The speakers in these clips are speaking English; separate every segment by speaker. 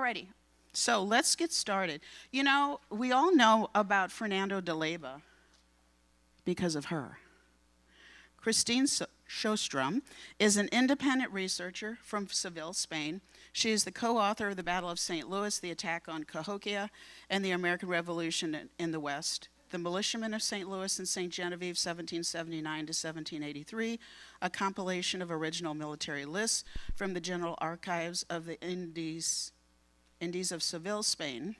Speaker 1: Alrighty, so let's get started. You know, we all know about Fernando de Leyva because of her. Christine Sjostrom is an independent researcher from Seville, Spain. She is the co-author of The Battle of St. Louis, The Attack on Cahokia, and the American Revolution in the West, The Militiamen of St. Louis and St. Genevieve, 1779 to 1783, a compilation of original military lists from the General Archives of the Indies of Seville, Spain,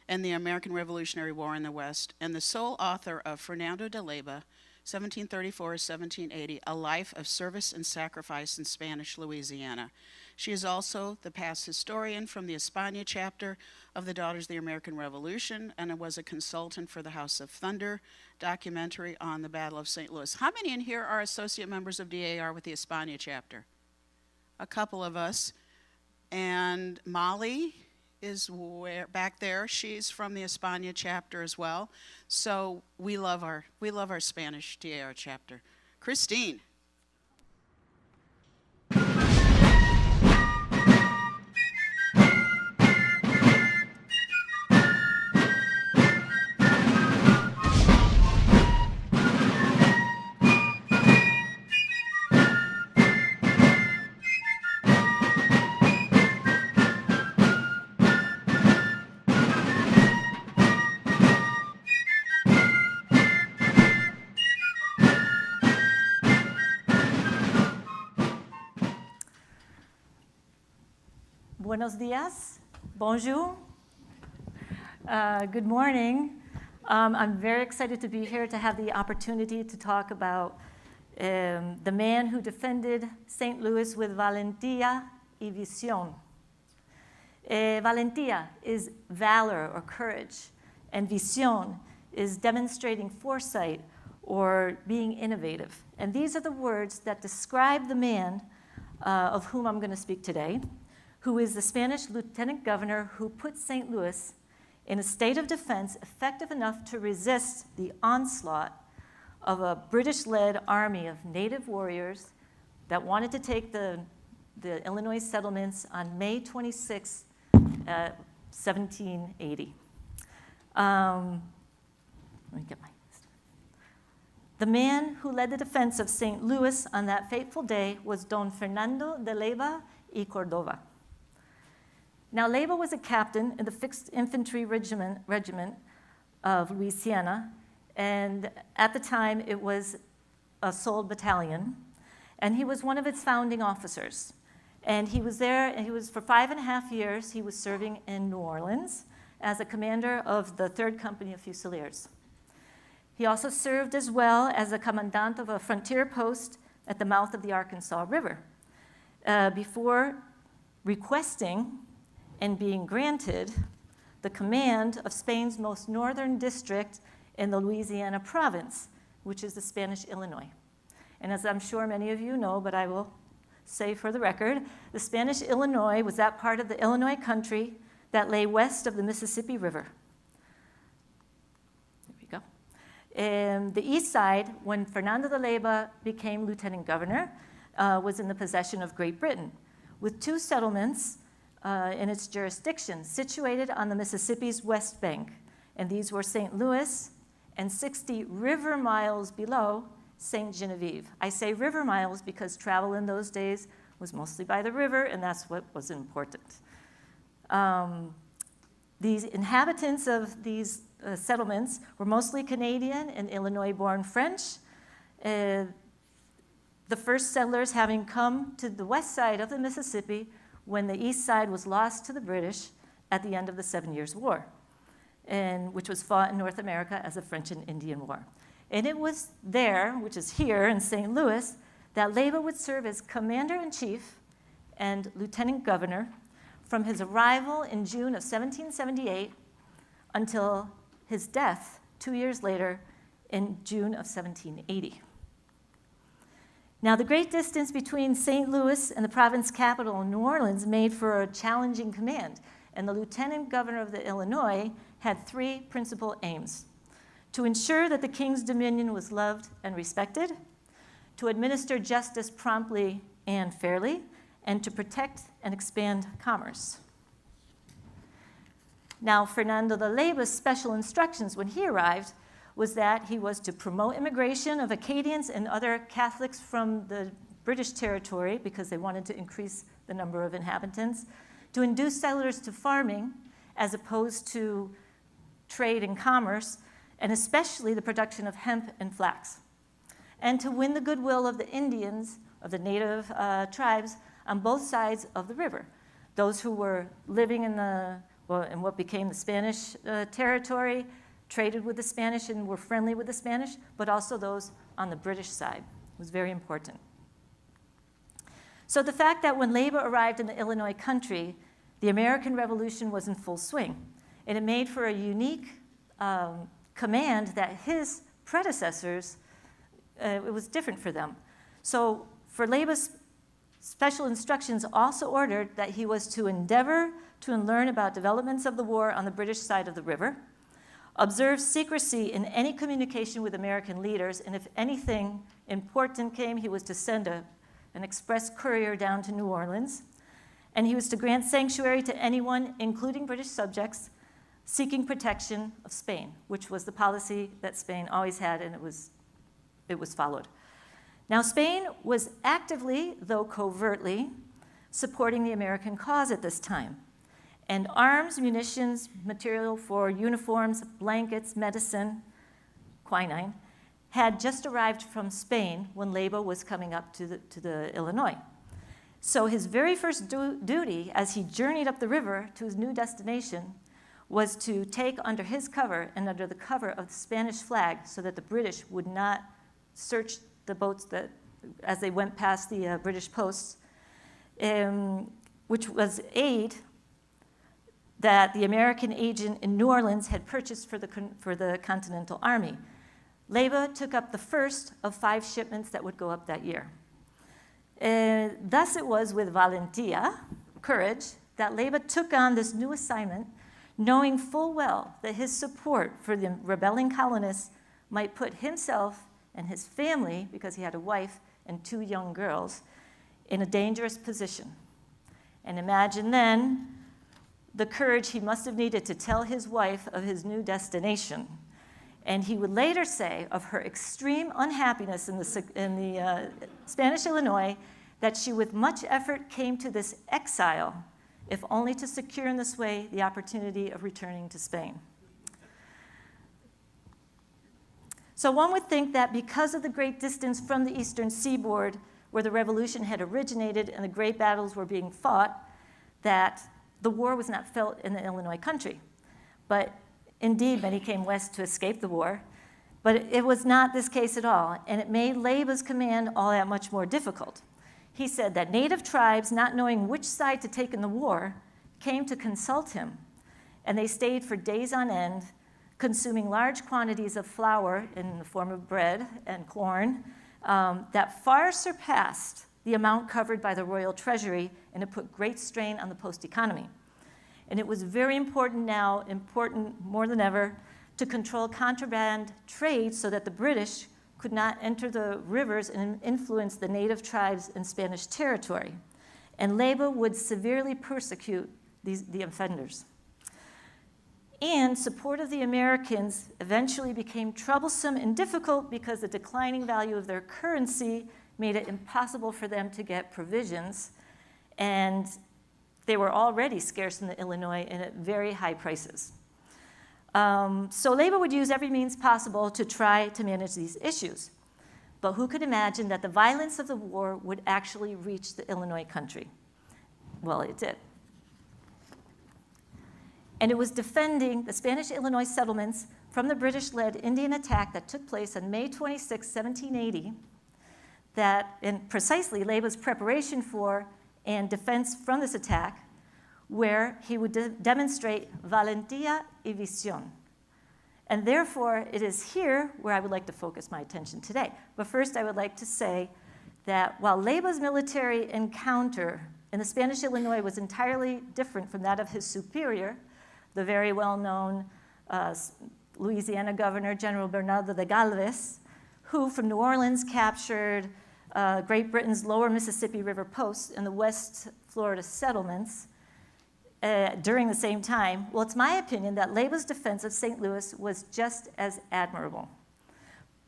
Speaker 1: and the American Revolutionary War in the West, and the sole author of Fernando de Leyva, 1734-1780, A Life of Service and Sacrifice in Spanish Louisiana. She is also the past historian from the España chapter of the Daughters of the American Revolution, and was a consultant for the House of Thunder documentary on the Battle of St. Louis. How many in here are associate members of DAR with the España chapter? A couple of us. And Molly is back there. She's from the España chapter as well. So we love our Spanish DAR chapter. Christine.
Speaker 2: Buenos dias, bonjour, good morning. I'm very excited to be here to have the opportunity to talk about the man who defended St. Louis with valentía y visión. Valentía is valor or courage, and visión is demonstrating foresight or being innovative. And these are the words that describe the man of whom I'm going to speak today, who is the Spanish lieutenant governor who put St. Louis in a state of defense effective enough to resist the onslaught of a British-led army of native warriors that wanted to take the Illinois settlements on May 26, 1780. Let me get my list. The man who led the defense of St. Louis on that fateful day was Don Fernando de Leyva y Cordova. Now, Leyva was a captain in the Fixed Infantry Regiment of Louisiana, and at the time it was a Sold battalion, and he was one of its founding officers. And he was there, and he was for 5.5 years, he was serving in New Orleans as a commander of the 3rd Company of Fusiliers. He also served as well as a commandant of a frontier post at the mouth of the Arkansas River before requesting and being granted the command of Spain's most northern district in the Louisiana province, which is the Spanish Illinois. And as I'm sure many of you know, but I will say for the record, the Spanish Illinois was that part of the Illinois country that lay west of the Mississippi River. There we go. And the east side, when Fernando de Leyva became lieutenant governor, was in the possession of Great Britain, with 2 settlements in its jurisdiction, situated on the Mississippi's west bank. And these were St. Louis and 60 river miles below St. Genevieve. I say river miles because travel in those days was mostly by the river, and that's what was important. These inhabitants of these settlements were mostly Canadian and Illinois-born French, the first settlers having come to the west side of the Mississippi when the east side was lost to the British at the end of the 7 Years' War, and which was fought in North America as a French and Indian War. And it was there, which is here in St. Louis, that Leyva would serve as commander-in-chief and lieutenant governor from his arrival in June of 1778 until his death 2 years later in June of 1780. Now, the great distance between St. Louis and the province capital, New Orleans, made for a challenging command, and the lieutenant governor of the Illinois had 3 principal aims: to ensure that the king's dominion was loved and respected, to administer justice promptly and fairly, and to protect and expand commerce. Now, Fernando de Leiva's special instructions when he arrived was that he was to promote immigration of Acadians and other Catholics from the British territory because they wanted to increase the number of inhabitants, to induce settlers to farming as opposed to trade and commerce, and especially the production of hemp and flax, and to win the goodwill of the Indians, of the native tribes on both sides of the river, those who were living in what became the Spanish territory, traded with the Spanish and were friendly with the Spanish, but also those on the British side. It was very important. So the fact that when Leiva arrived in the Illinois country, the American Revolution was in full swing, and it made for a unique command that his predecessors, it was different for them. So for Leiva's special instructions also ordered that he was to endeavor to learn about developments of the war on the British side of the river, observe secrecy in any communication with American leaders, and if anything important came, he was to send an express courier down to New Orleans, and he was to grant sanctuary to anyone, including British subjects, seeking protection of Spain, which was the policy that Spain always had, and it was followed. Now, Spain was actively, though covertly, supporting the American cause at this time. And arms, munitions, material for uniforms, blankets, medicine, quinine, had just arrived from Spain when Leiva was coming up to the Illinois. So his very first duty as he journeyed up the river to his new destination was to take under his cover and under the cover of the Spanish flag so that the British would not search the boats as they went past the British posts, which was aid that the American agent in New Orleans had purchased for the Continental Army. Leiva took up the first of 5 shipments that would go up that year. Thus it was with valentia, courage, that Leiva took on this new assignment, knowing full well that his support for the rebelling colonists might put himself and his family, because he had a wife and 2 young girls, in a dangerous position. And imagine then the courage he must have needed to tell his wife of his new destination. And he would later say of her extreme unhappiness in the Spanish Illinois that she with much effort came to this exile, if only to secure in this way the opportunity of returning to Spain. So one would think that because of the great distance from the eastern seaboard where the revolution had originated and the great battles were being fought, that the war was not felt in the Illinois country. But indeed, many came west to escape the war. But it was not this case at all, and it made Leiva's command all that much more difficult. He said that native tribes, not knowing which side to take in the war, came to consult him, and they stayed for days on end, consuming large quantities of flour in the form of bread and corn that far surpassed the amount covered by the royal treasury, and it put great strain on the post economy. And it was very important now, important more than ever, to control contraband trade so that the British could not enter the rivers and influence the native tribes in Spanish territory. And Leiva would severely persecute the offenders. And support of the Americans eventually became troublesome and difficult because the declining value of their currency made it impossible for them to get provisions, and they were already scarce in the Illinois and at very high prices. So Leiva would use every means possible to try to manage these issues. But who could imagine that the violence of the war would actually reach the Illinois country? Well, it did. And it was defending the Spanish Illinois settlements from the British-led Indian attack that took place on May 26, 1780, and precisely Leiva's preparation for and defense from this attack, where he would demonstrate valentia y visión. And therefore, it is here where I would like to focus my attention today. But first, I would like to say that while Leiva's military encounter in the Spanish Illinois was entirely different from that of his superior, the very well-known Louisiana governor, General Bernardo de Galvez, who from New Orleans captured Great Britain's lower Mississippi River posts and the West Florida settlements, during the same time, well, it's my opinion that Leyba's defense of St. Louis was just as admirable,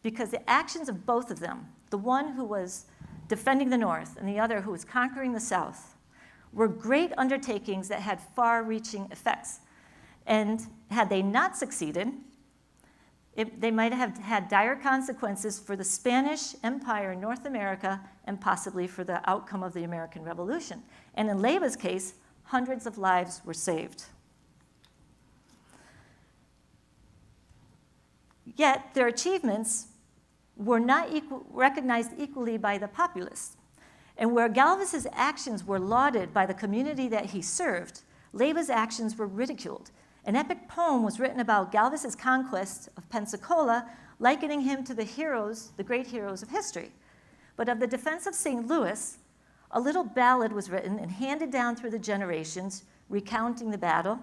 Speaker 2: because the actions of both of them, the one who was defending the North and the other who was conquering the South, were great undertakings that had far-reaching effects. And had they not succeeded, they might have had dire consequences for the Spanish Empire in North America and possibly for the outcome of the American Revolution. And in Leyba's case, hundreds of lives were saved. Yet their achievements were not recognized equally by the populace. And where Galvez's actions were lauded by the community that he served, Leyba's actions were ridiculed. An epic poem was written about Galvez's conquest of Pensacola, likening him to the heroes, the great heroes of history. But of the defense of St. Louis, a little ballad was written and handed down through the generations, recounting the battle,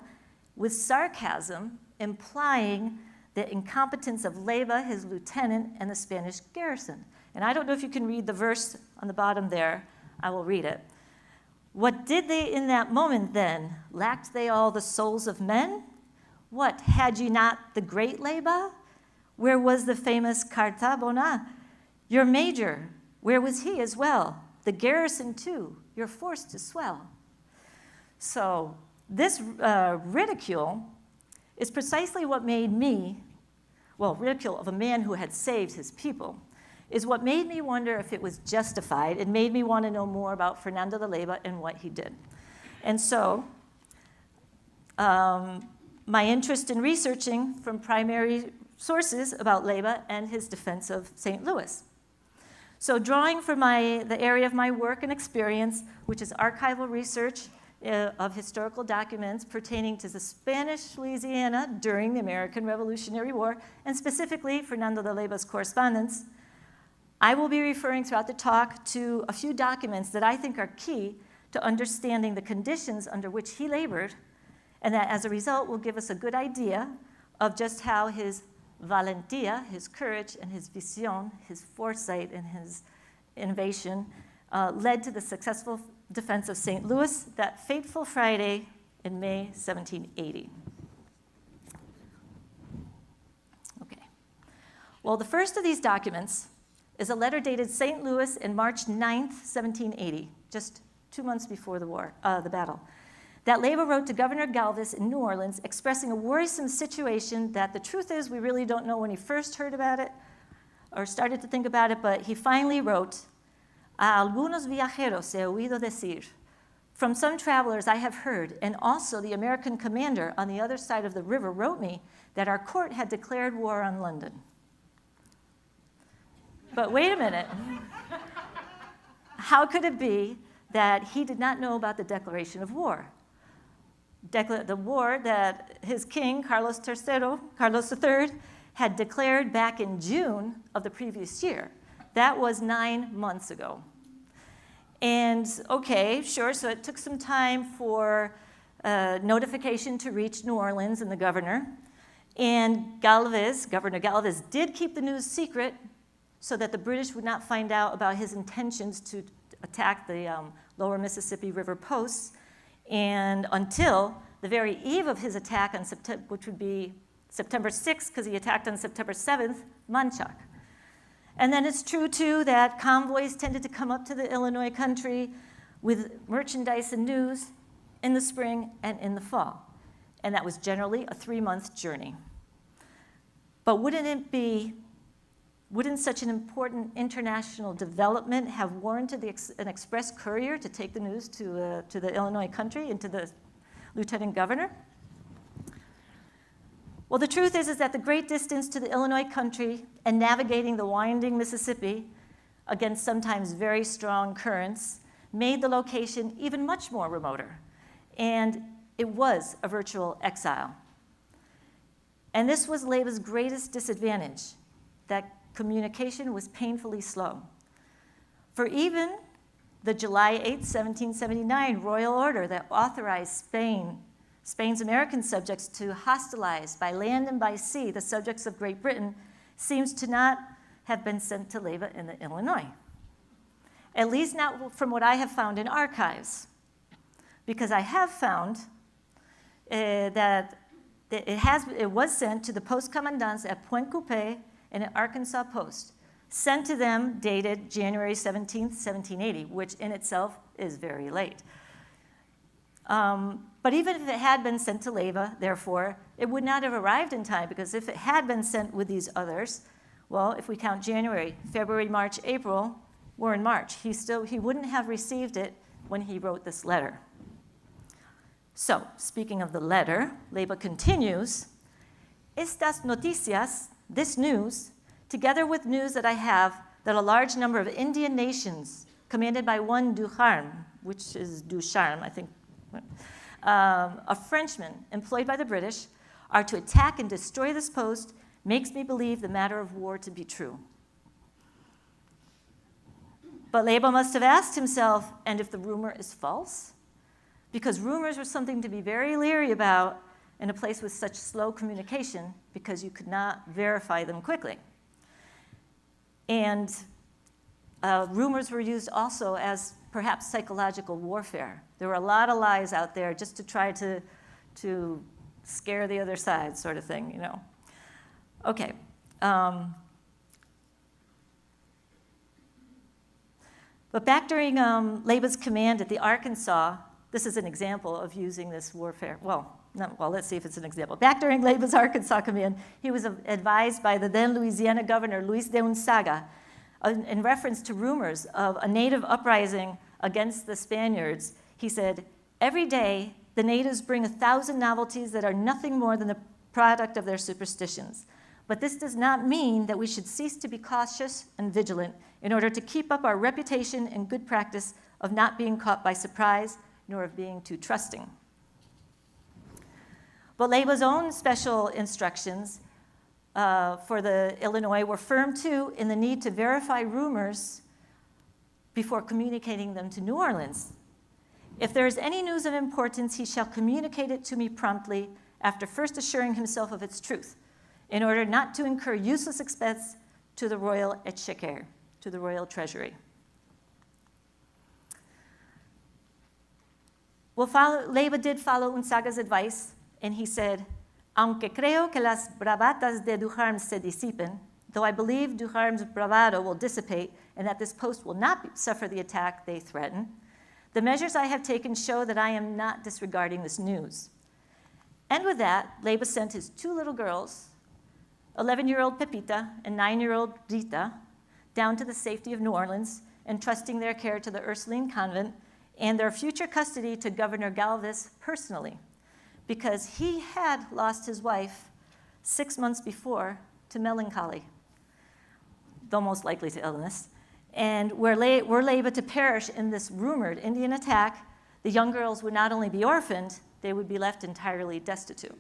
Speaker 2: with sarcasm implying the incompetence of Leyba, his lieutenant, and the Spanish garrison. And I don't know if you can read the verse on the bottom there. I will read it. What did they in that moment then? Lacked they all the souls of men? What, had ye not the great Leyba? Where was the famous Cartabona? Your major, where was he as well? The garrison too, your force to swell. So this ridicule is precisely what made me, well, ridicule of a man who had saved his people, is what made me wonder if it was justified. It made me want to know more about Fernando de Leyba and what he did. And so my interest in researching from primary sources about Leyba and his defense of St. Louis. So drawing from the area of my work and experience, which is archival research of historical documents pertaining to the Spanish Louisiana during the American Revolutionary War, and specifically Fernando de Leyba's correspondence, I will be referring throughout the talk to a few documents that I think are key to understanding the conditions under which he labored, and that as a result will give us a good idea of just how his valentia, his courage, and his visión, his foresight, and his innovation led to the successful defense of St. Louis that fateful Friday in May 1780. Okay. Well, the first of these documents is a letter dated St. Louis in March 9th, 1780, just 2 months before the battle, that Leyba wrote to Governor Galvez in New Orleans expressing a worrisome situation that the truth is we really don't know when he first heard about it or started to think about it, but he finally wrote, "A algunos viajeros he oído decir, from some travelers I have heard, and also the American commander on the other side of the river wrote me that our court had declared war on London." But wait a minute. How could it be that he did not know about the declaration of war? The war that his king, Carlos III, had declared back in June of the previous year. That was 9 months ago. And okay, sure, so it took some time for notification to reach New Orleans and the governor. And Governor Galvez did keep the news secret so that the British would not find out about his intentions to attack the lower Mississippi River posts, and until the very eve of his attack, on which would be September 6th, because he attacked on September 7th, Manchac. And then it's true, too, that convoys tended to come up to the Illinois country with merchandise and news in the spring and in the fall. And that was generally a 3-month journey. But wouldn't such an important international development have warranted an express courier to take the news to the Illinois country and to the lieutenant governor? Well, the truth is that the great distance to the Illinois country and navigating the winding Mississippi against sometimes very strong currents made the location even much more remoter. And it was a virtual exile. And this was Leyba's greatest disadvantage, that communication was painfully slow. For even the July 8, 1779 royal order that authorized Spain's American subjects to hostilize by land and by sea the subjects of Great Britain seems to not have been sent to Leyba in the Illinois. At least not from what I have found in archives, because I have found that it was sent to the post commandants at Point Coupé and at Arkansas Post, sent to them dated January 17th, 1780, which in itself is very late. But even if it had been sent to Leyva, therefore, it would not have arrived in time, because if it had been sent with these others, well, if we count January, February, March, April, we're in March. He wouldn't have received it when he wrote this letter. So, speaking of the letter, Leyva continues, "Estas noticias," this news, together with news that I have that a large number of Indian nations, commanded by one Ducharme, which is Ducharme, I think, a Frenchman employed by the British, are to attack and destroy this post, makes me believe the matter of war to be true. But Leyva must have asked himself, and if the rumor is false? Because rumors were something to be very leery about in a place with such slow communication, because you could not verify them quickly. And rumors were used also as perhaps psychological warfare. There were a lot of lies out there just to try to scare the other side, sort of thing, you know. Okay. But back during Leyva's command at the Arkansas, this is an example of using this warfare. Well, let's see if it's an example. Back during Leyva's Arkansas command, he was advised by the then Louisiana governor, Luis de Unzaga, in reference to rumors of a native uprising against the Spaniards. He said, "Every day, the natives bring 1,000 novelties that are nothing more than the product of their superstitions. But this does not mean that we should cease to be cautious and vigilant in order to keep up our reputation and good practice of not being caught by surprise, nor of being too trusting." But Leyva's own special instructions for the Illinois were firm, too, in the need to verify rumors before communicating them to New Orleans. "If there is any news of importance, he shall communicate it to me promptly, after first assuring himself of its truth, in order not to incur useless expense to the royal exchequer," to the royal treasury. Well, Leyva did follow Unzaga's advice, and he said, "Aunque creo que las bravatas de Ducharme se disipen, though I believe Ducharme's bravado will dissipate and that this post will not suffer the attack they threaten, the measures I have taken show that I am not disregarding this news." And with that, Leyva sent his two little girls, 11-year-old Pepita and 9-year-old Rita, down to the safety of New Orleans, entrusting their care to the Ursuline convent and their future custody to Governor Galvez personally, because he had lost his wife 6 months before to melancholy, though most likely to illness. And were Leyva to perish in this rumored Indian attack, the young girls would not only be orphaned, they would be left entirely destitute.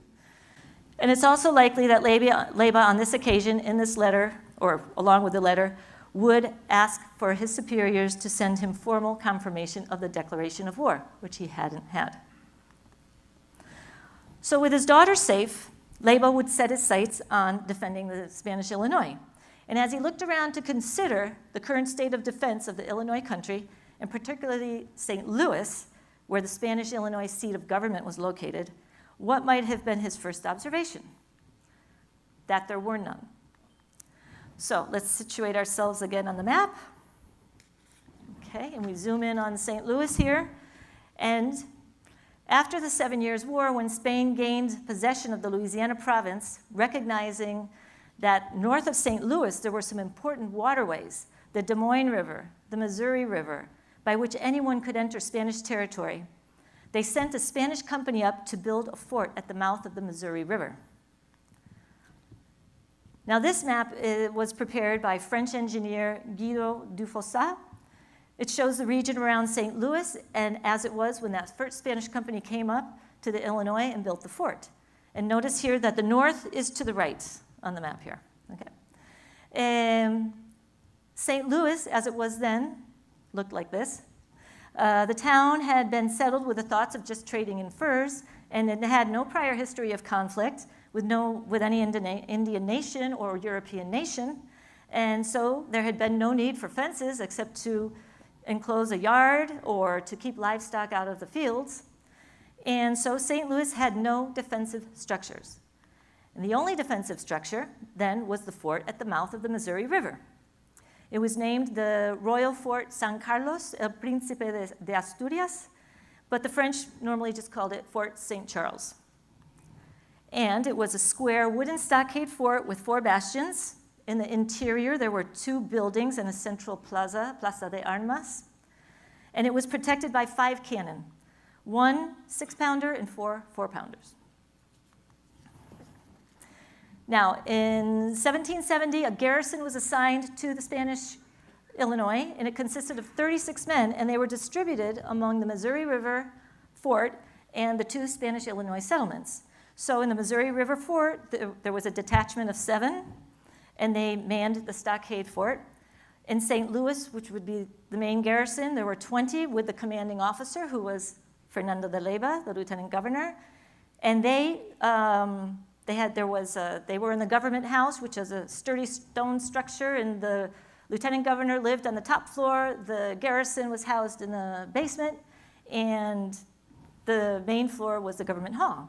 Speaker 2: And it's also likely that Leyva on this occasion, in this letter, or along with the letter, would ask for his superiors to send him formal confirmation of the declaration of war, which he hadn't had. So with his daughter safe, Leyva would set his sights on defending the Spanish Illinois. And as he looked around to consider the current state of defense of the Illinois country, and particularly St. Louis, where the Spanish Illinois seat of government was located, what might have been his first observation? That there were none. So let's situate ourselves again on the map. Okay, and we zoom in on St. Louis here. And after the 7 Years' War, when Spain gained possession of the Louisiana province, recognizing that north of St. Louis there were some important waterways, the Des Moines River, the Missouri River, by which anyone could enter Spanish territory, they sent a Spanish company up to build a fort at the mouth of the Missouri River. Now, this map was prepared by French engineer Guido Dufossat. It shows the region around St. Louis, and as it was when that first Spanish company came up to the Illinois and built the fort. And notice here that the north is to the right on the map here. Okay. St. Louis, as it was then, looked like this. The town had been settled with the thoughts of just trading in furs, and it had no prior history of conflict with any Indian nation or European nation. And so there had been no need for fences except to enclose a yard or to keep livestock out of the fields. And so St. Louis had no defensive structures. And the only defensive structure then was the fort at the mouth of the Missouri River. It was named the Royal Fort San Carlos, El Príncipe de Asturias, but the French normally just called it Fort St. Charles. And it was a square wooden stockade fort with 4 bastions. In the interior, there were 2 buildings and a central plaza, Plaza de Armas. And it was protected by 5 cannon, 1 6-pounder and 4 4-pounders. Now, in 1770, a garrison was assigned to the Spanish Illinois, and it consisted of 36 men, and they were distributed among the Missouri River Fort and the 2 Spanish Illinois settlements. So in the Missouri River Fort, there was a detachment of 7, and they manned the stockade fort. In St. Louis, which would be the main garrison, there were 20 with the commanding officer, who was Fernando de Leyva, the lieutenant governor. And they were in the government house, which is a sturdy stone structure, and the lieutenant governor lived on the top floor. The garrison was housed in the basement, and the main floor was the government hall.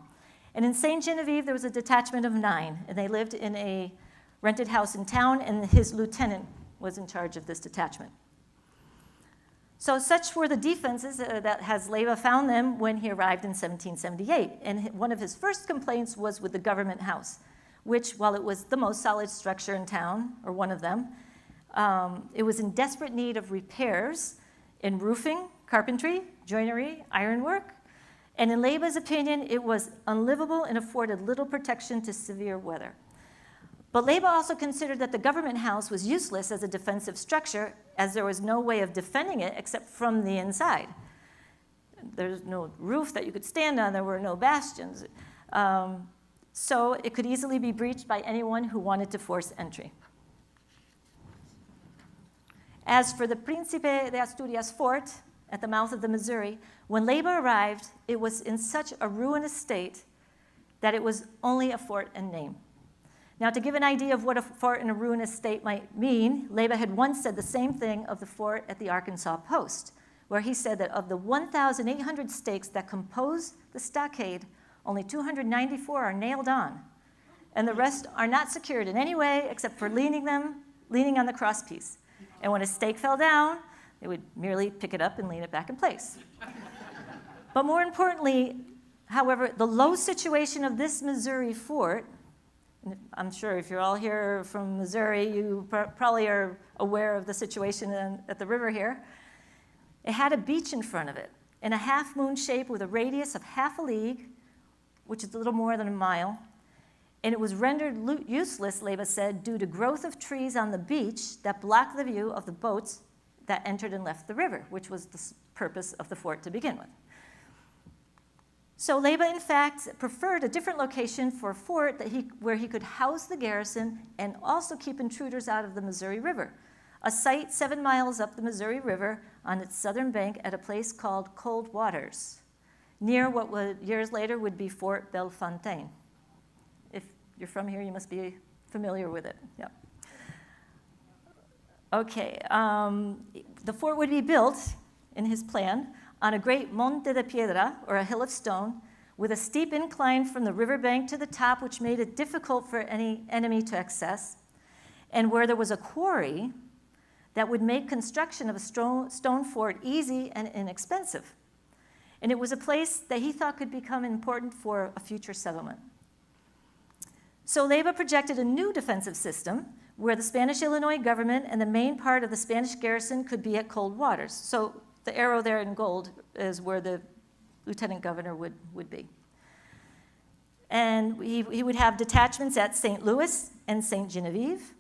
Speaker 2: And in St. Genevieve, there was a detachment of 9, and they lived in a rented house in town, and his lieutenant was in charge of this detachment. So such were the defenses that Leyva found them when he arrived in 1778. And one of his first complaints was with the government house, which, while it was the most solid structure in town, or one of them, it was in desperate need of repairs in roofing, carpentry, joinery, ironwork. And in Leyva's opinion, it was unlivable and afforded little protection to severe weather. But Leyva also considered that the government house was useless as a defensive structure, as there was no way of defending it except from the inside. There's no roof that you could stand on. There were no bastions. So it could easily be breached by anyone who wanted to force entry. As for the Príncipe de Asturias fort at the mouth of the Missouri, when Leyva arrived, it was in such a ruinous state that it was only a fort in name. Now, to give an idea of what a fort in a ruinous state might mean, Leyva had once said the same thing of the fort at the Arkansas post, where he said that of the 1,800 stakes that compose the stockade, only 294 are nailed on, and the rest are not secured in any way except for leaning on the crosspiece. And when a stake fell down, they would merely pick it up and lean it back in place. But more importantly, however, the low situation of this Missouri fort, and I'm sure if you're all here from Missouri, you probably are aware of the situation at the river here. It had a beach in front of it, in a half-moon shape with a radius of half a league, which is a little more than a mile. And it was rendered useless, Leyva said, due to growth of trees on the beach that blocked the view of the boats that entered and left the river, which was the purpose of the fort to begin with. So Leyva, in fact, preferred a different location for a fort where he could house the garrison and also keep intruders out of the Missouri River, a site 7 miles up the Missouri River on its southern bank at a place called Cold Waters, near what years later would be Fort Bellefontaine. If you're from here, you must be familiar with it. Yep. Okay, the fort would be built, in his plan, on a great monte de piedra, or a hill of stone, with a steep incline from the riverbank to the top, which made it difficult for any enemy to access, and where there was a quarry that would make construction of a stone fort easy and inexpensive. And it was a place that he thought could become important for a future settlement. So Leyva projected a new defensive system where the Spanish Illinois government and the main part of the Spanish garrison could be at Cold Waters. So the arrow there in gold is where the lieutenant governor would be. And he would have detachments at St. Louis and St. Genevieve,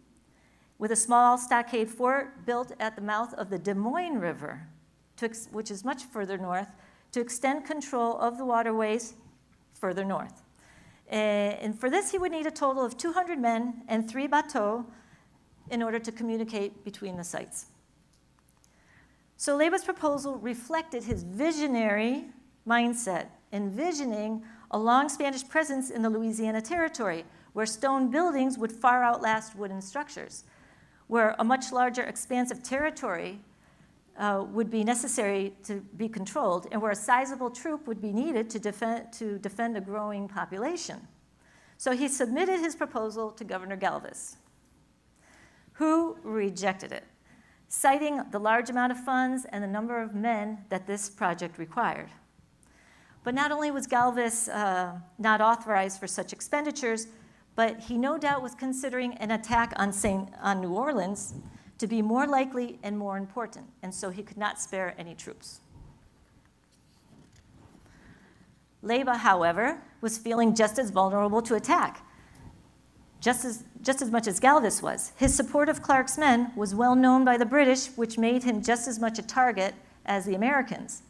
Speaker 2: with a small stockade fort built at the mouth of the Des Moines River, which is much further north, to extend control of the waterways further north. And for this, he would need a total of 200 men and 3 bateaux in order to communicate between the sites. So Leyva's proposal reflected his visionary mindset, envisioning a long Spanish presence in the Louisiana Territory, where stone buildings would far outlast wooden structures, where a much larger expanse of territory would be necessary to be controlled, and where a sizable troop would be needed to defend a growing population. So he submitted his proposal to Governor Galvez, who rejected it, citing the large amount of funds and the number of men that this project required. But not only was Galvez not authorized for such expenditures, but he no doubt was considering an attack on New Orleans to be more likely and more important, and so he could not spare any troops. Leyva, however, was feeling just as vulnerable to attack, just as much as Galvez was. His support of Clark's men was well known by the British, which made him just as much a target as the Americans.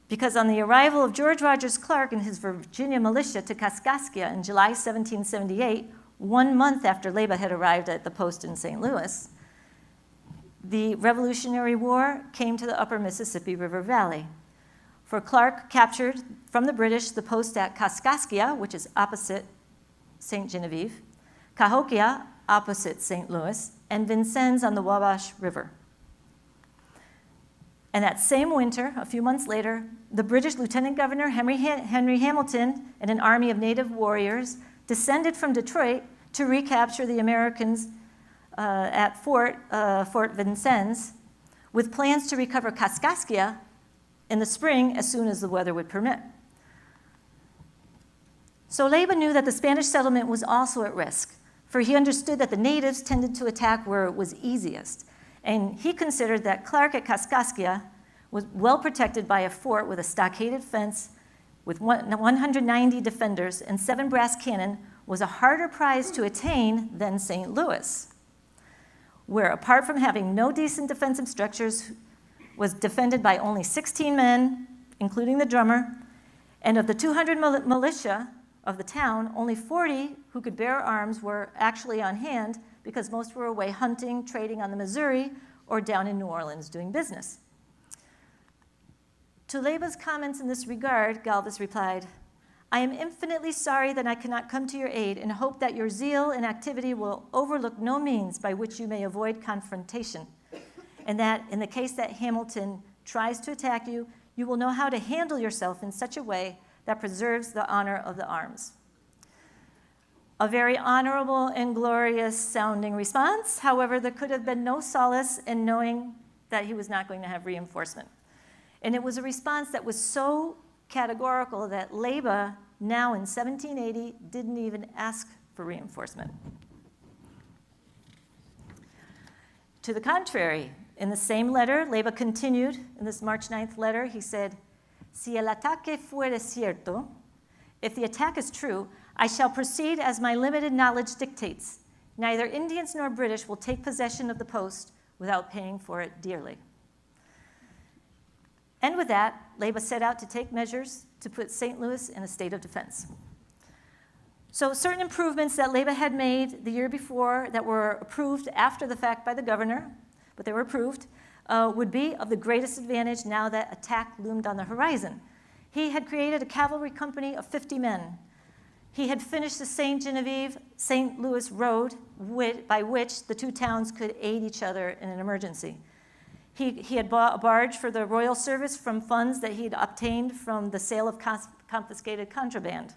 Speaker 2: Because on the arrival of George Rogers Clark and his Virginia militia to Kaskaskia in July 1778, 1 month after Leyva had arrived at the post in St. Louis, the Revolutionary War came to the upper Mississippi River Valley. For Clark captured from the British the post at Kaskaskia, which is opposite St. Genevieve, Cahokia, opposite St. Louis, and Vincennes on the Wabash River. And that same winter, a few months later, the British Lieutenant Governor Henry Hamilton and an army of native warriors descended from Detroit to recapture the Americans at Fort Vincennes, with plans to recover Kaskaskia in the spring as soon as the weather would permit. So Leyva knew that the Spanish settlement was also at risk, for he understood that the natives tended to attack where it was easiest. And he considered that Clark at Kaskaskia was well protected by a fort with a stockaded fence with 190 defenders and 7 brass cannon was a harder prize to attain than St. Louis, where apart from having no decent defensive structures, was defended by only 16 men, including the drummer, and of the 200 militia of the town, only 40 who could bear arms were actually on hand because most were away hunting, trading on the Missouri, or down in New Orleans doing business. To Leyva's comments in this regard, Galvez replied, "I am infinitely sorry that I cannot come to your aid and hope that your zeal and activity will overlook no means by which you may avoid confrontation, and that in the case that Hamilton tries to attack you, you will know how to handle yourself in such a way that preserves the honor of the arms." A very honorable and glorious sounding response. However, there could have been no solace in knowing that he was not going to have reinforcement. And it was a response that was so categorical that Leyva, now in 1780, didn't even ask for reinforcement. To the contrary, in the same letter, Leyva continued, in this March 9th letter, he said, "Si el ataque fuere cierto, if the attack is true, I shall proceed as my limited knowledge dictates. Neither Indians nor British will take possession of the post without paying for it dearly." And with that, Leyva set out to take measures to put St. Louis in a state of defense. So certain improvements that Leyva had made the year before that were approved after the fact by the governor, but they were approved, would be of the greatest advantage now that attack loomed on the horizon. He had created a cavalry company of 50 men. He had finished the St. Genevieve-St. Louis road by which the two towns could aid each other in an emergency. He had bought a barge for the royal service from funds that he'd obtained from the sale of confiscated contraband.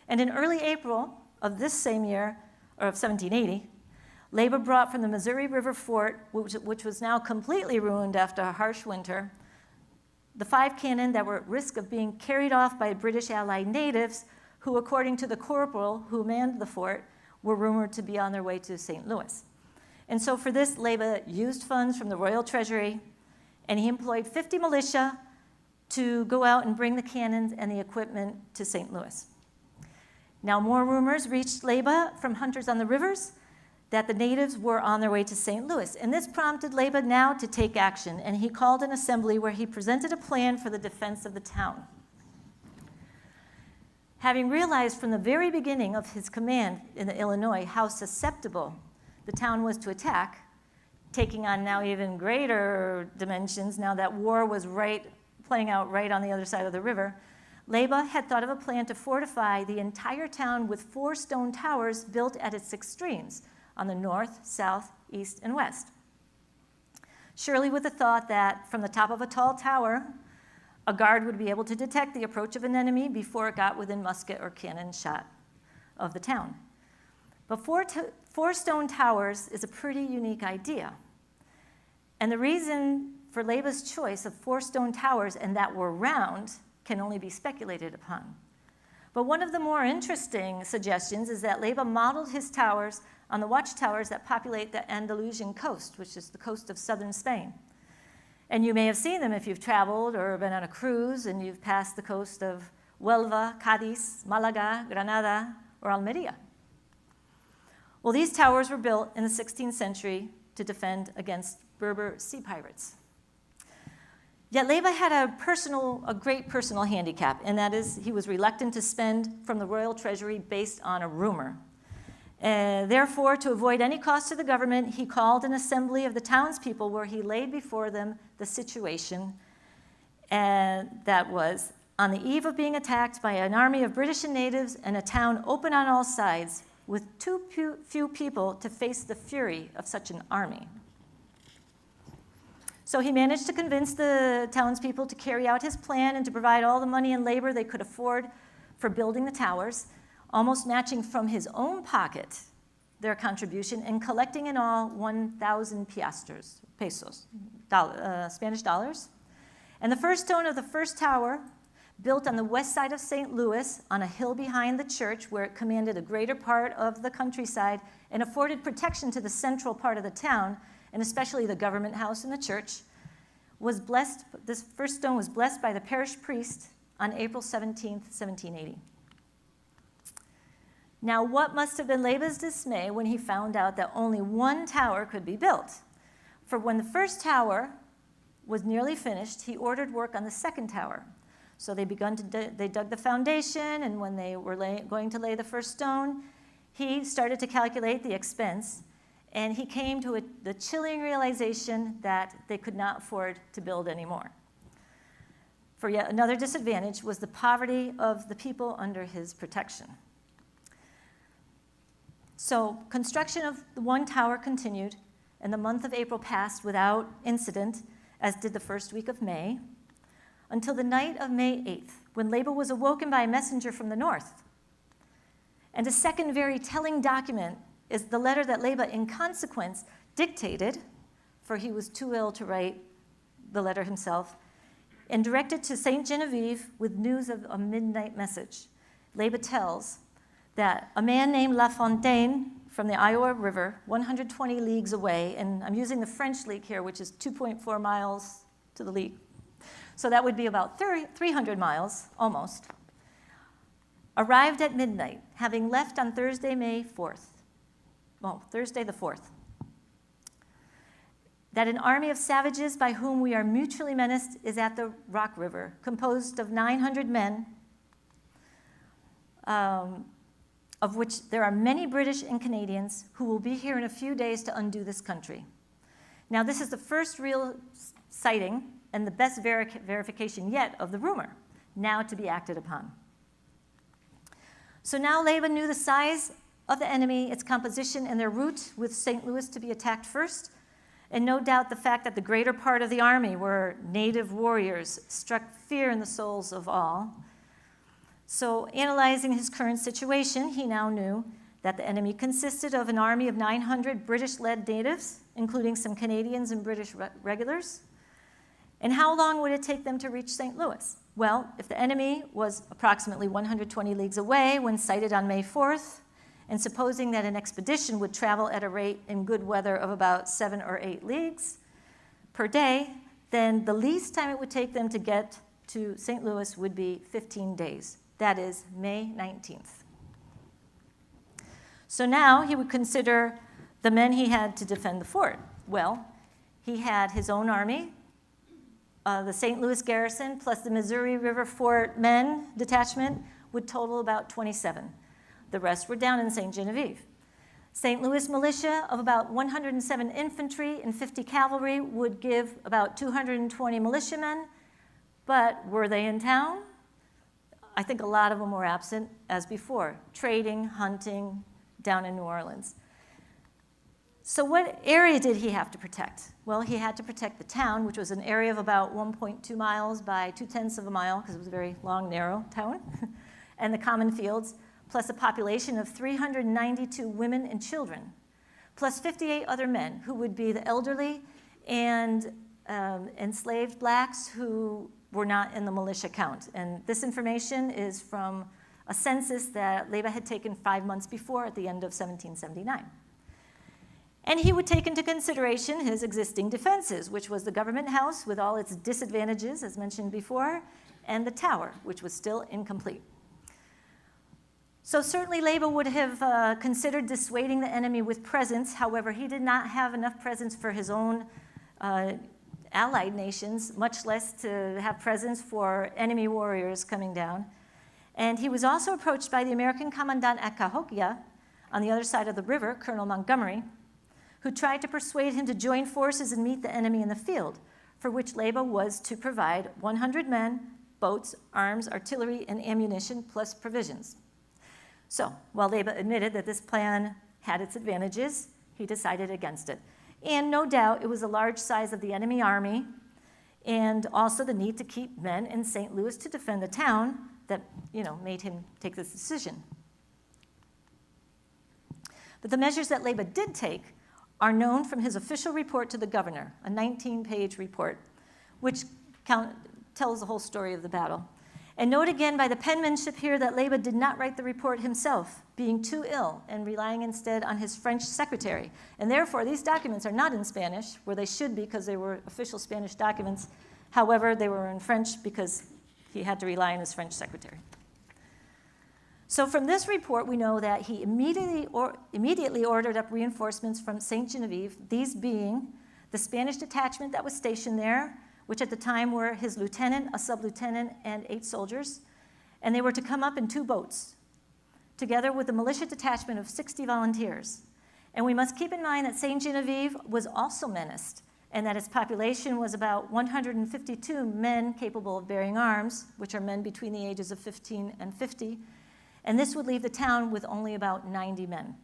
Speaker 2: And in early April of this same year, or of 1780, Leyva brought from the Missouri River fort, which was now completely ruined after a harsh winter, the 5 cannon that were at risk of being carried off by British allied natives who, according to the corporal who manned the fort, were rumored to be on their way to St. Louis. And so for this, Leyva used funds from the royal treasury, and he employed 50 militia to go out and bring the cannons and the equipment to St. Louis. Now more rumors reached Leyva from hunters on the rivers that the natives were on their way to St. Louis. And this prompted Leyva now to take action, and he called an assembly where he presented a plan for the defense of the town. Having realized from the very beginning of his command in Illinois how susceptible the town was to attack, taking on now even greater dimensions now that war was playing out right on the other side of the river, Leyva had thought of a plan to fortify the entire town with 4 stone towers built at its extremes on the north, south, east, and west. surely with the thought that from the top of a tall tower, a guard would be able to detect the approach of an enemy before it got within musket or cannon shot of the town. But four stone towers is a pretty unique idea. And the reason for Leba's choice of 4 stone towers and that were round can only be speculated upon. But one of the more interesting suggestions is that Leba modeled his towers on the watchtowers that populate the Andalusian coast, which is the coast of southern Spain. And you may have seen them if you've traveled or been on a cruise and you've passed the coast of Huelva, Cádiz, Málaga, Granada, or Almería. Well, these towers were built in the 16th century to defend against Berber sea pirates. Yet Leba had a great personal handicap, and that is he was reluctant to spend from the royal treasury based on a rumor. Therefore, to avoid any cost to the government, he called an assembly of the townspeople where he laid before them the situation, and that was on the eve of being attacked by an army of British and natives and a town open on all sides with too few people to face the fury of such an army. So he managed to convince the townspeople to carry out his plan and to provide all the money and labor they could afford for building the towers, almost matching from his own pocket their contribution and collecting in all 1,000 pesos, Spanish dollars. And the first stone of the first tower, built on the west side of St. Louis on a hill behind the church where it commanded a greater part of the countryside and afforded protection to the central part of the town, and especially the government house and the church, was blessed. This first stone was blessed by the parish priest on April 17th, 1780. Now, what must have been Leba's dismay when he found out that only one tower could be built? For when the first tower was nearly finished, he ordered work on the second tower. So they dug the foundation, and when they were going to lay the first stone, he started to calculate the expense, and he came to the chilling realization that they could not afford to build anymore. For yet another disadvantage was the poverty of the people under his protection. So construction of the one tower continued, and the month of April passed without incident, as did the first week of May, until the night of May 8th, when Leba was awoken by a messenger from the north. And a second very telling document is the letter that Leba, in consequence, dictated, for he was too ill to write the letter himself, and directed to St. Genevieve with news of a midnight message. Leba tells that a man named La Fontaine from the Iowa River, 120 leagues away, and I'm using the French league here, which is 2.4 miles to the league. So that would be about 300 miles, almost, arrived at midnight, having left on Thursday, May 4th. Well, Thursday the 4th. That an army of savages by whom we are mutually menaced is at the Rock River, composed of 900 men, of which there are many British and Canadians who will be here in a few days to undo this country. Now, this is the first real sighting and the best verification yet of the rumor, now to be acted upon. So now Leba knew the size of the enemy, its composition, and their route, with St. Louis to be attacked first, and no doubt the fact that the greater part of the army were native warriors struck fear in the souls of all. So analyzing his current situation, he now knew that the enemy consisted of an army of 900 British-led natives, including some Canadians and British regulars. And how long would it take them to reach St. Louis? Well, if the enemy was approximately 120 leagues away when sighted on May 4th, and supposing that an expedition would travel at a rate in good weather of about 7 or 8 leagues per day, then the least time it would take them to get to St. Louis would be 15 days. That is May 19th. So now he would consider the men he had to defend the fort. Well, he had his own army, the St. Louis garrison, plus the Missouri River Fort men detachment would total about 27. The rest were down in St. Genevieve. St. Louis militia of about 107 infantry and 50 cavalry would give about 220 militiamen, but were they in town? I think a lot of them were absent as before, trading, hunting, down in New Orleans. So what area did he have to protect? Well, he had to protect the town, which was an area of about 1.2 miles by 0.2 of a mile, because it was a very long, narrow town, and the common fields, plus a population of 392 women and children, plus 58 other men, who would be the elderly and enslaved blacks who were not in the militia count. And this information is from a census that Leyva had taken 5 months before at the end of 1779. And he would take into consideration his existing defenses, which was the government house with all its disadvantages, as mentioned before, and the tower, which was still incomplete. So certainly Leyva would have considered dissuading the enemy with presents. However, he did not have enough presents for his own allied nations, much less to have presents for enemy warriors coming down. And he was also approached by the American commandant at Cahokia, on the other side of the river, Colonel Montgomery, who tried to persuade him to join forces and meet the enemy in the field, for which Leyva was to provide 100 men, boats, arms, artillery, and ammunition, plus provisions. So, while Leyva admitted that this plan had its advantages, he decided against it. And no doubt it was the large size of the enemy army and also the need to keep men in St. Louis to defend the town that, made him take this decision. But the measures that Leyva did take are known from his official report to the governor, a 19-page report, which tells the whole story of the battle. And note again by the penmanship here that Leyva did not write the report himself, being too ill and relying instead on his French secretary. And therefore, these documents are not in Spanish, where they should be because they were official Spanish documents. However, they were in French because he had to rely on his French secretary. So from this report, we know that he immediately ordered up reinforcements from St. Genevieve, these being the Spanish detachment that was stationed there, which at the time were his lieutenant, a sub-lieutenant, and 8 soldiers. And they were to come up in 2 boats, together with the militia detachment of 60 volunteers. And we must keep in mind that St. Genevieve was also menaced, and that its population was about 152 men capable of bearing arms, which are men between the ages of 15 and 50. And this would leave the town with only about 90 men.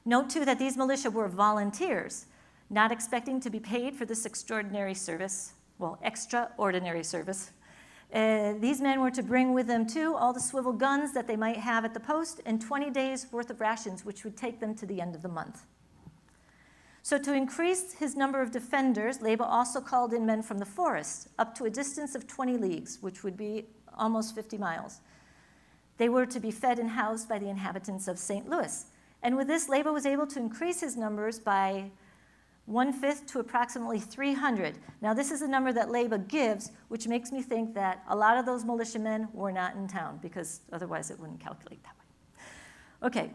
Speaker 2: Note, too, that these militia were volunteers, not expecting to be paid for this extraordinary service, extraordinary service. These men were to bring with them, too, all the swivel guns that they might have at the post and 20 days' worth of rations, which would take them to the end of the month. So to increase his number of defenders, Leyva also called in men from the forest, up to a distance of 20 leagues, which would be almost 50 miles. They were to be fed and housed by the inhabitants of St. Louis. And with this, Leyva was able to increase his numbers by 1/5 to approximately 300. Now, this is a number that Leyva gives, which makes me think that a lot of those militiamen were not in town, because otherwise it wouldn't calculate that way. Okay.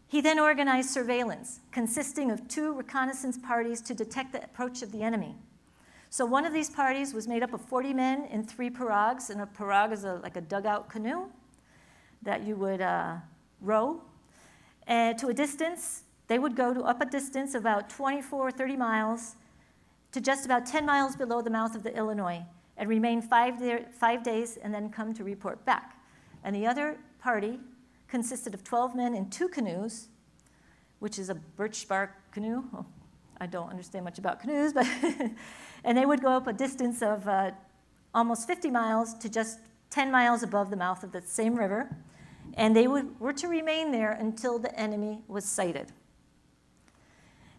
Speaker 2: He then organized surveillance, consisting of 2 reconnaissance parties to detect the approach of the enemy. So one of these parties was made up of 40 men in 3 pirogues, and a pirogue is like a dugout canoe that you would row to a distance. They would go up a distance of about 24 or 30 miles to just about 10 miles below the mouth of the Illinois and remain 5 days and then come to report back. And the other party consisted of 12 men in 2 canoes, which is a birch bark canoe. Oh, I don't understand much about canoes, but and they would go up a distance of almost 50 miles to just 10 miles above the mouth of the same river, and they were to remain there until the enemy was sighted.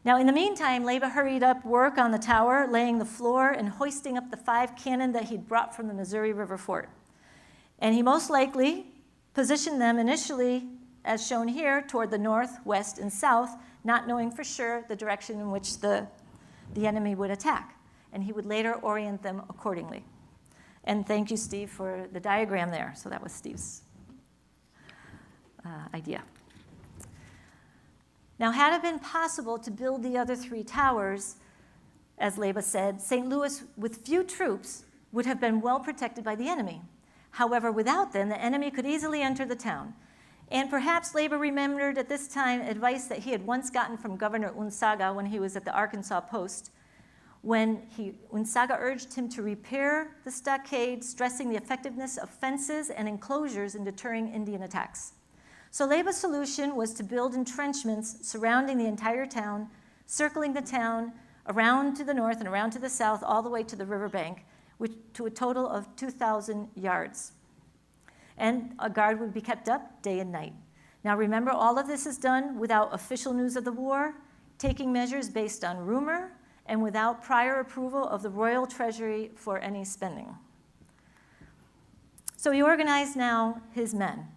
Speaker 2: Now, in the meantime, Leyva hurried up work on the tower, laying the floor and hoisting up the 5 cannon that he'd brought from the Missouri River Fort. And he most likely positioned them initially, as shown here, toward the north, west, and south, not knowing for sure the direction in which the enemy would attack. And he would later orient them accordingly. And thank you, Steve, for the diagram there. So that was Steve's idea. Now, had it been possible to build the other 3 towers, as Leyva said, St. Louis, with few troops, would have been well protected by the enemy. However, without them, the enemy could easily enter the town. And perhaps Leyva remembered at this time advice that he had once gotten from Governor Unzaga when he was at the Arkansas post, when Unzaga urged him to repair the stockade, stressing the effectiveness of fences and enclosures in deterring Indian attacks. So Leba's solution was to build entrenchments surrounding the entire town, circling the town around to the north and around to the south, all the way to the riverbank, to a total of 2,000 yards. And a guard would be kept up day and night. Now remember, all of this is done without official news of the war, taking measures based on rumor, and without prior approval of the royal treasury for any spending. So he organized now his men.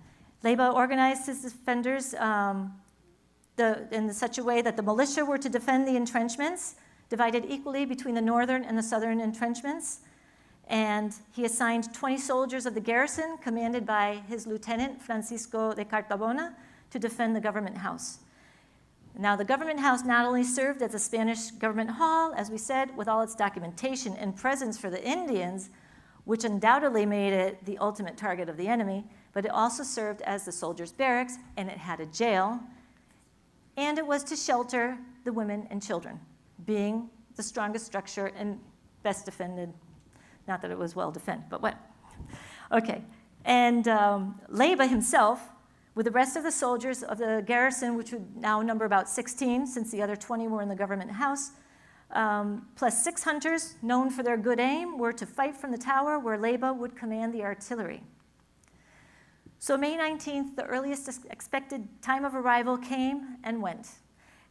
Speaker 2: Leba organized his defenders in such a way that the militia were to defend the entrenchments, divided equally between the northern and the southern entrenchments. And he assigned 20 soldiers of the garrison, commanded by his lieutenant, Francisco de Cartabona, to defend the government house. Now, the government house not only served as a Spanish government hall, as we said, with all its documentation and presence for the Indians, which undoubtedly made it the ultimate target of the enemy, but it also served as the soldiers' barracks, and it had a jail, and it was to shelter the women and children, being the strongest structure and best defended. Not that it was well defended, but what? Okay. And Leba himself, with the rest of the soldiers of the garrison, which would now number about 16, since the other 20 were in the government house, plus 6 hunters known for their good aim, were to fight from the tower where Leba would command the artillery. So May 19th, the earliest expected time of arrival came and went,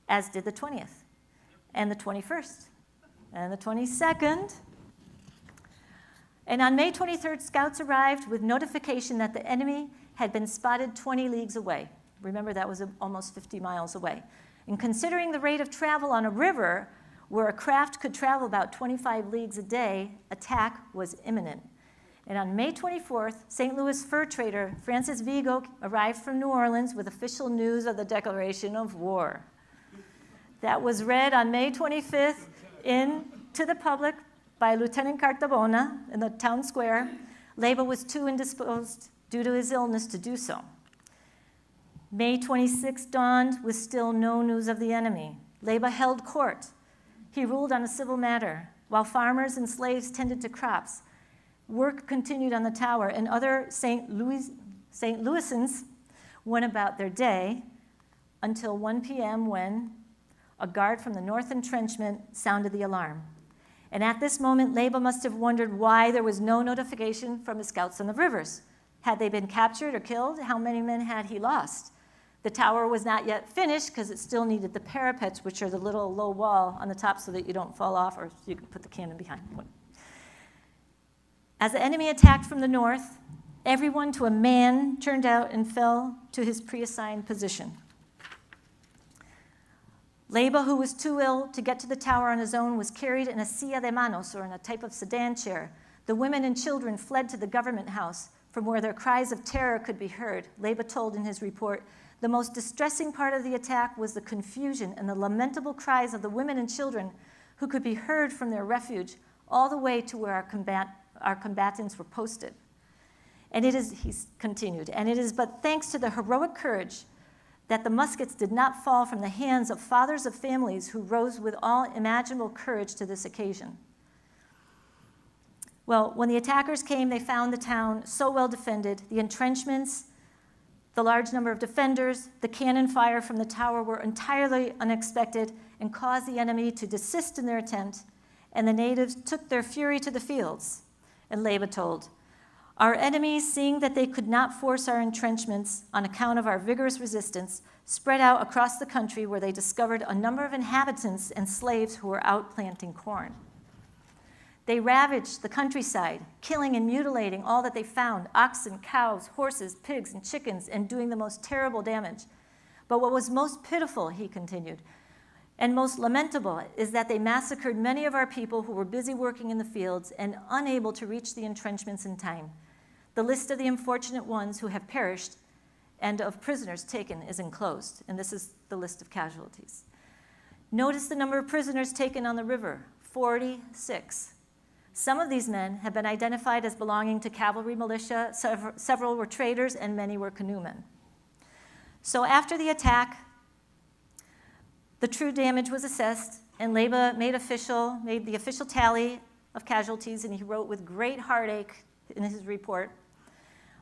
Speaker 2: as did the 20th, and the 21st, and the 22nd. And on May 23rd, scouts arrived with notification that the enemy had been spotted 20 leagues away. Remember, that was almost 50 miles away. And considering the rate of travel on a river, where a craft could travel about 25 leagues a day, attack was imminent. And on May 24th, St. Louis fur trader Francis Vigo arrived from New Orleans with official news of the declaration of war. That was read on May 25th to the public by Lieutenant Cartabona in the town square. Leba was too indisposed due to his illness to do so. May 26th dawned with still no news of the enemy. Leba held court. He ruled on a civil matter, while farmers and slaves tended to crops. Work continued on the tower, and other St. Louisans went about their day until 1 p.m. when a guard from the north entrenchment sounded the alarm. And at this moment, Leba must have wondered why there was no notification from his scouts on the rivers. Had they been captured or killed? How many men had he lost? The tower was not yet finished because it still needed the parapets, which are the little low wall on the top so that you don't fall off, or you can put the cannon behind. As the enemy attacked from the north, everyone to a man turned out and fell to his pre-assigned position. Leba, who was too ill to get to the tower on his own, was carried in a silla de manos, or in a type of sedan chair. The women and children fled to the government house, from where their cries of terror could be heard. Leba told in his report, "The most distressing part of the attack was the confusion and the lamentable cries of the women and children who could be heard from their refuge all the way to where our combatants were posted." And it is, he continued, "and it is but thanks to the heroic courage that the muskets did not fall from the hands of fathers of families who rose with all imaginable courage to this occasion." Well, when the attackers came, they found the town so well defended. The entrenchments, the large number of defenders, the cannon fire from the tower were entirely unexpected and caused the enemy to desist in their attempt, and the natives took their fury to the fields. And Leba told, "Our enemies, seeing that they could not force our entrenchments on account of our vigorous resistance, spread out across the country, where they discovered a number of inhabitants and slaves who were out planting corn. They ravaged the countryside, killing and mutilating all that they found, oxen, cows, horses, pigs, and chickens, and doing the most terrible damage. But what was most pitiful," he continued, "and most lamentable is that they massacred many of our people who were busy working in the fields and unable to reach the entrenchments in time. The list of the unfortunate ones who have perished and of prisoners taken is enclosed," and this is the list of casualties. "Notice the number of prisoners taken on the river, 46. Some of these men have been identified as belonging to cavalry militia, several were traders, and many were canoemen." So after the attack, the true damage was assessed, and Leba made the official tally of casualties, and he wrote with great heartache in his report,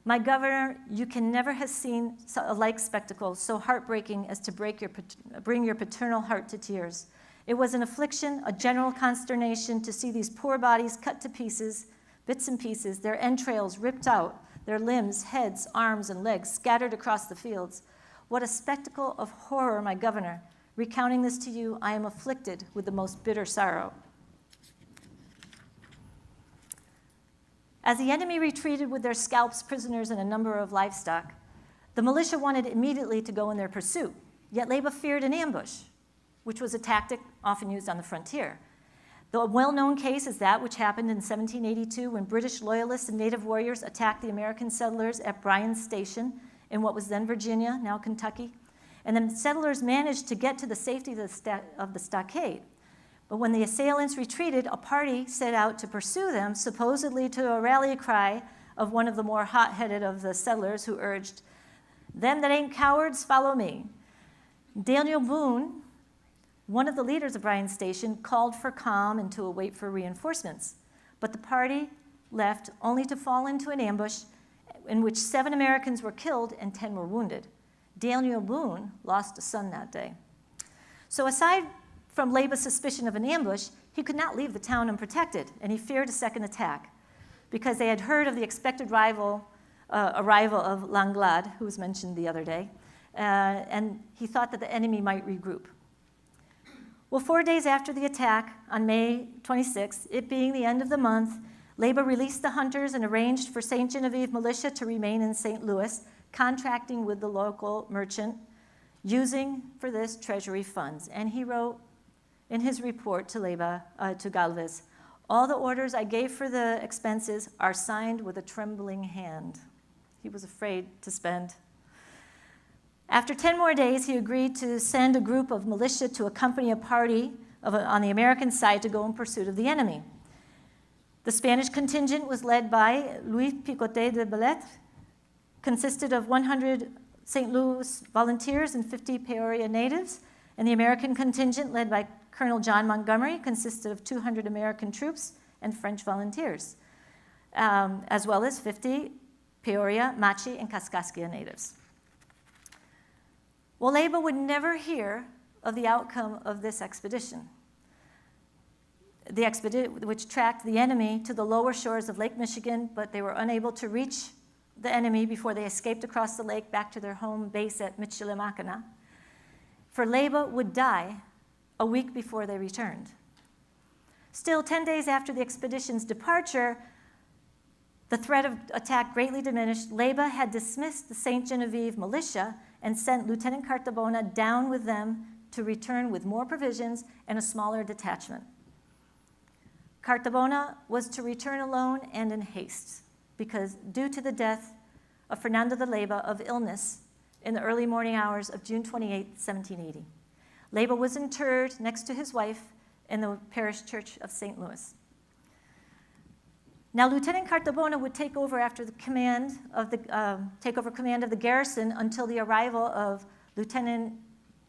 Speaker 2: My governor, you can never have seen a like spectacle so heartbreaking as to bring your paternal heart to tears. It was an affliction, a general consternation to see these poor bodies cut to pieces, bits and pieces, their entrails ripped out, their limbs, heads, arms, and legs scattered across the fields. What a spectacle of horror, my governor. Recounting this to you, I am afflicted with the most bitter sorrow. As the enemy retreated with their scalps, prisoners, and a number of livestock, the militia wanted immediately to go in their pursuit, yet Leyba feared an ambush, which was a tactic often used on the frontier. The well-known case is that which happened in 1782 when British loyalists and native warriors attacked the American settlers at Bryan's Station in what was then Virginia, now Kentucky, and the settlers managed to get to the safety of the stockade. But when the assailants retreated, a party set out to pursue them, supposedly to a rally cry of one of the more hot-headed of the settlers who urged, "Them that ain't cowards, follow me." Daniel Boone, one of the leaders of Bryan's Station, called for calm and to await for reinforcements. But the party left only to fall into an ambush in which 7 Americans were killed and 10 were wounded. Daniel Boone lost a son that day. So aside from Leyba's suspicion of an ambush, he could not leave the town unprotected, and he feared a second attack because they had heard of the expected arrival of Langlade, who was mentioned the other day, and he thought that the enemy might regroup. Well, 4 days after the attack, on May 26th, it being the end of the month, Leyba released the hunters and arranged for St. Genevieve militia to remain in St. Louis, contracting with the local merchant, using for this treasury funds. And he wrote in his report to to Galvez, "All the orders I gave for the expenses are signed with a trembling hand." He was afraid to spend. After 10 more days, he agreed to send a group of militia to accompany a party on the American side to go in pursuit of the enemy. The Spanish contingent was led by Louis Picotet de Bellettre, consisted of 100 St. Louis volunteers and 50 Peoria natives, and the American contingent, led by Colonel John Montgomery, consisted of 200 American troops and French volunteers, as well as 50 Peoria, Machi, and Kaskaskia natives. Well, Leyba would never hear of the outcome of this expedition, which tracked the enemy to the lower shores of Lake Michigan, but they were unable to reach the enemy before they escaped across the lake back to their home base at Michilimackinac. For Leyba would die a week before they returned. Still, 10 days after the expedition's departure, the threat of attack greatly diminished. Leyba had dismissed the St. Genevieve militia and sent Lieutenant Cartabona down with them to return with more provisions and a smaller detachment. Cartabona was to return alone and in haste, because due to the death of Fernando de Leyba of illness in the early morning hours of June 28, 1780. Leyba was interred next to his wife in the parish church of St. Louis. Now, Lieutenant Cartabona would take over command of the garrison until the arrival of Lieutenant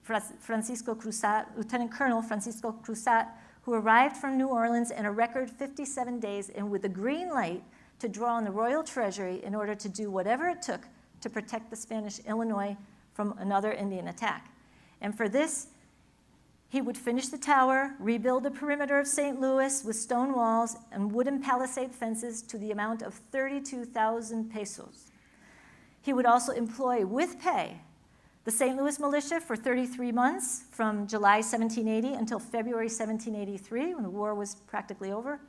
Speaker 2: Colonel Francisco Cruzat, who arrived from New Orleans in a record 57 days and with the green light to draw on the royal treasury in order to do whatever it took to protect the Spanish Illinois from another Indian attack. And for this, he would finish the tower, rebuild the perimeter of St. Louis with stone walls and wooden palisade fences to the amount of 32,000 pesos. He would also employ, with pay, the St. Louis militia for 33 months, from July 1780 until February 1783, when the war was practically over.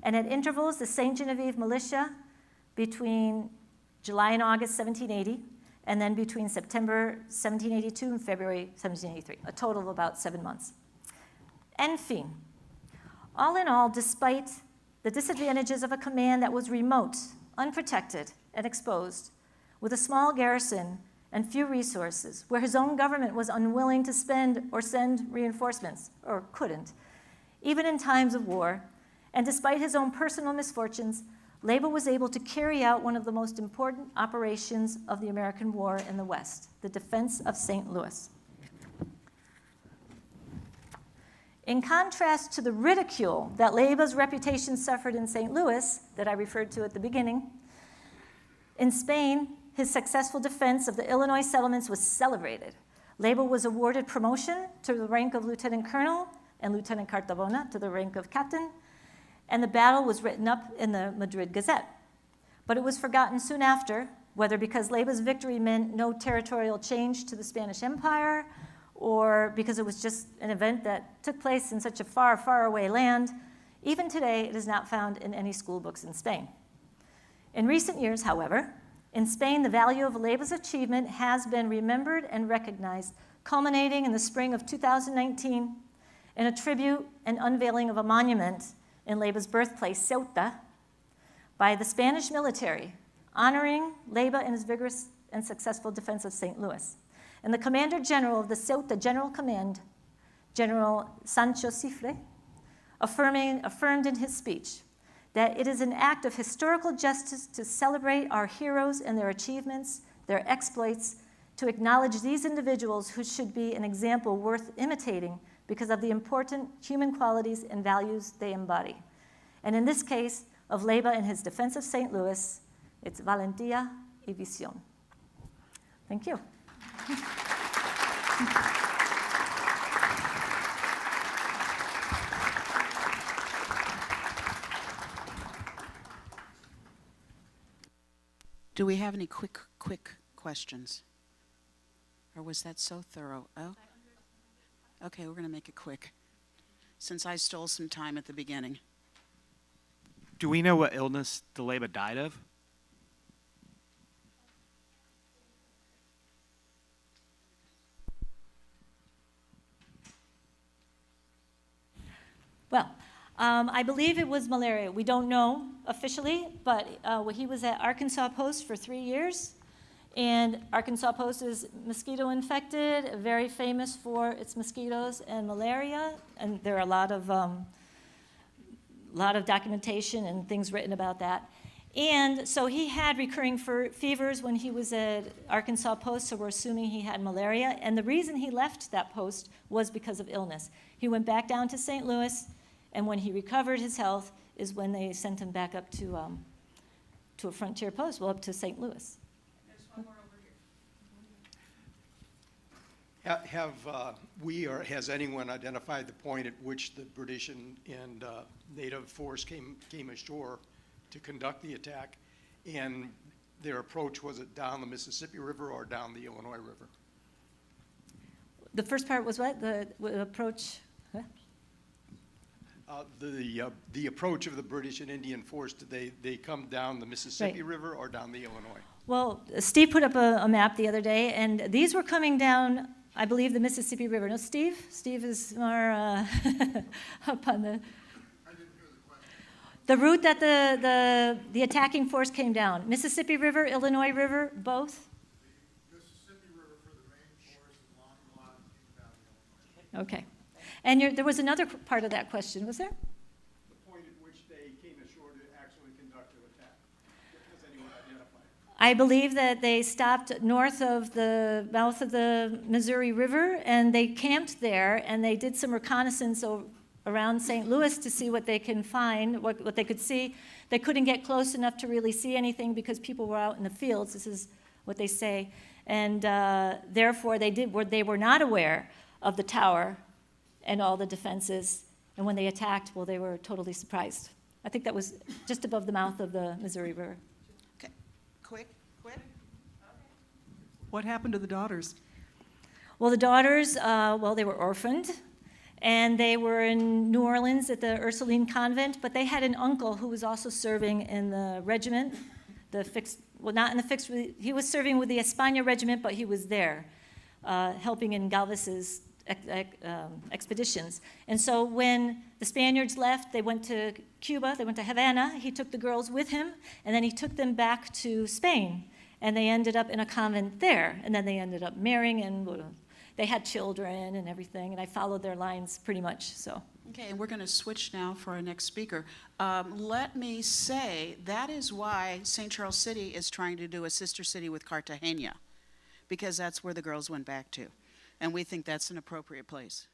Speaker 2: And at intervals, the St. Genevieve militia between July and August 1780, and then between September 1782 and February 1783, a total of about 7 months. En fin, all in all, despite the disadvantages of a command that was remote, unprotected, and exposed, with a small garrison and few resources, where his own government was unwilling to spend or send reinforcements, or couldn't, even in times of war, and despite his own personal misfortunes, Leyba was able to carry out one of the most important operations of the American war in the West, the defense of St. Louis. In contrast to the ridicule that Leyba's reputation suffered in St. Louis, that I referred to at the beginning, In Spain, his successful defense of the Illinois settlements was celebrated. Leyva was awarded promotion to the rank of lieutenant colonel and Lieutenant Cartabona to the rank of captain, and the battle was written up in the Madrid Gazette. But it was forgotten soon after, whether because Leyva's victory meant no territorial change to the Spanish Empire, or because it was just an event that took place in such a far, far away land. Even today, it is not found in any school books in Spain. In recent years, however, in Spain, the value of Leyva's achievement has been remembered and recognized, culminating in the spring of 2019 in a tribute and unveiling of a monument in Leyva's birthplace, Ceuta, by the Spanish military, honoring Leyva in his vigorous and successful defense of St. Louis. And the Commander General of the Ceuta General Command, General Sancho Cifre, affirmed in his speech that it is an act of historical justice to celebrate our heroes and their achievements, their exploits, to acknowledge these individuals who should be an example worth imitating because of the important human qualities and values they embody. And in this case of Leyva and his defense of St. Louis, it's valentía y visión. Thank you.
Speaker 1: Do we have any quick questions? Or was that so thorough? Oh? Okay, we're going to make it quick, since I stole some time at the beginning.
Speaker 3: Do we know what illness Leyva died of?
Speaker 2: Well, I believe it was malaria. We don't know officially, but he was at Arkansas Post for 3 years. And Arkansas Post is mosquito infected, very famous for its mosquitoes and malaria. And there are a lot of documentation and things written about that. And so he had recurring fevers when he was at Arkansas Post, so we're assuming he had malaria. And the reason he left that post was because of illness. He went back down to St. Louis, and when he recovered his health is when they sent him back up to a frontier post, well, up to St. Louis.
Speaker 4: There's one more over here. Have we or has anyone identified the point at which the British and native force came ashore to conduct the attack, and their approach, was it down the Mississippi River or down the Illinois River?
Speaker 2: The first part was what? The approach? Huh?
Speaker 4: The approach of the British and Indian force, did they come down the Mississippi River or down the Illinois?
Speaker 2: Well, Steve put up a map the other day, and these were coming down, I believe, the Mississippi River. No, Steve? Steve is more up on the... The route that the attacking force came down, Mississippi River, Illinois River, both?
Speaker 5: The Mississippi River for the main force and long line came down the Illinois.
Speaker 2: Okay. And there was another part of that question, was there?
Speaker 4: The point at which they came ashore to actually conduct an attack. Has anyone identified?
Speaker 2: I believe that they stopped north of the mouth of the Missouri River, and they camped there, and they did some reconnaissance around St. Louis to see what they can find, what they could see. They couldn't get close enough to really see anything because people were out in the fields. This is what they say. And therefore, they were not aware of the tower and all the defenses. And when they attacked, well, they were totally surprised. I think that was just above the mouth of the Missouri River.
Speaker 1: Okay, quick.
Speaker 6: What happened to the daughters?
Speaker 2: Well, the daughters, they were orphaned. And they were in New Orleans at the Ursuline convent, but they had an uncle who was also serving in the regiment, he was serving with the España regiment, but he was there, helping in Galvez's expeditions. And so when the Spaniards left, they went to Cuba, they went to Havana, he took the girls with him, and then he took them back to Spain. And they ended up in a convent there, and then they ended up marrying, and they had children and everything, and I followed their lines pretty much, so.
Speaker 1: Okay, and we're going to switch now for our next speaker. Let me say that is why St. Charles City is trying to do a sister city with Cartagena, because that's where the girls went back to, and we think that's an appropriate place.